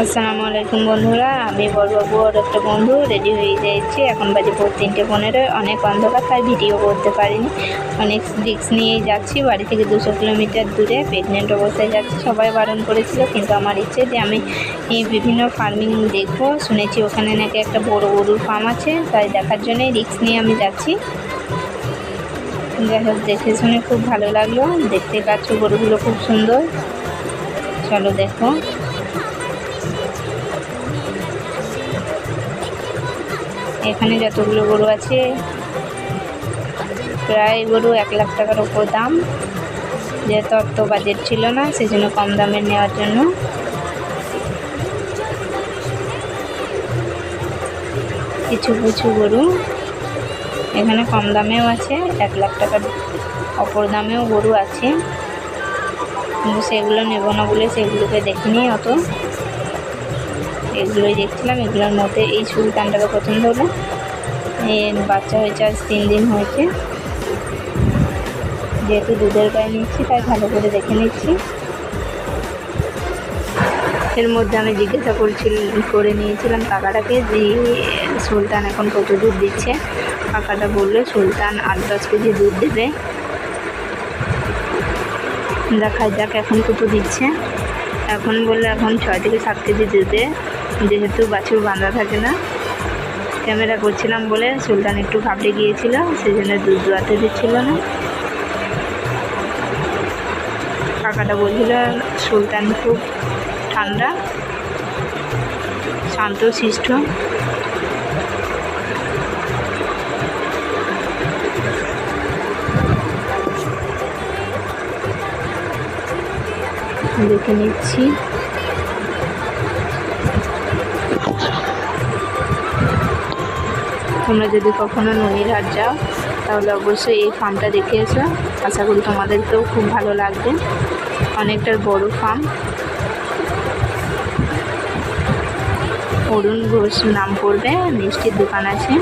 আসসালামু আলাইকুম বন্ধুরা, আমি বড়বাবু আর একটা বন্ধু রেডি হয়ে যাচ্ছি। এখন বাজে 3:15। অনেক অন্ধকার, তাই ভিডিও করতে পারিনি। অনেক রিস্ক নিয়েই যাচ্ছি। বাড়ি থেকে 200 কিলোমিটার দূরে প্রেগনেন্ট অবস্থায় যাচ্ছি। সবাই বারণ করেছিল, কিন্তু আমার ইচ্ছে যে আমি বিভিন্ন ফার্মিং দেখবো। শুনেছি ওখানে নাকি একটা বড় গরুর ফার্ম আছে, তাই দেখার জন্যই রিস্ক নিয়ে আমি যাচ্ছি। যাই হোক, দেখে শুনে খুব ভালো লাগলো। দেখতে পাচ্ছ গরুগুলো খুব সুন্দর। চলো দেখো। এখানে যতগুলো গরু আছে, প্রায় গরু 1 লাখ টাকার উপর দাম। যেহেতু অত বাজেট ছিল না, সেই জন্য কম দামের নেওয়ার জন্য কিছু কিছু গরু এখানে কম দামেও আছে, 1 লাখ টাকার অপর দামেও গরু আছে, কিন্তু সেগুলো নেব না বলে সেগুলোকে দেখিনি অত। এগুলোই দেখছিলাম। এগুলোর মধ্যে এই সুলতানটাকে পছন্দ হলো। এর বাচ্চা হয়েছে আজ 3 দিন হয়েছে। যেহেতু দুধের গায়ে নিচ্ছি, তাই ভালো করে দেখে নিচ্ছি। এর মধ্যে আমি জিজ্ঞাসা করে নিয়েছিলাম কাকাটাকে যে সুলতান এখন কত দুধ দিচ্ছে। কাকাটা বললো সুলতান 8-10 কেজি দুধ দেবে। দেখা যাক এখন কত দিচ্ছে। এখন বললো এখন 6 থেকে 7 কেজি দেবে, যেহেতু বাছুর বাঁধা থাকে না। ক্যামেরা করছিলাম বলে সুলতান একটু ঘাবড়ে গিয়েছিল, সেই জন্য দুধ দোয়াতে দিচ্ছিল না। কাকাটা বলছিল সুলতান খুব ঠান্ডা, শান্ত শিষ্ট। দেখে নিচ্ছি। তোমরা যদি কখনো ননিরহাট যাও, তাহলে অবশ্যই এই ফার্মটা দেখে এসো। আশা করি তোমাদেরকেও খুব ভালো লাগবে। অনেকটা বড় ফার্ম। অরুণ ঘোষ নাম পড়বে, মিষ্টির দোকান আছে।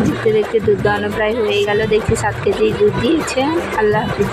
দেখতে দেখতে দুধ দোয়ানো প্রায় হয়ে গেল। দেখছি 7 কেজি দুধ দিয়েছে। আল্লাহ হাফিজ।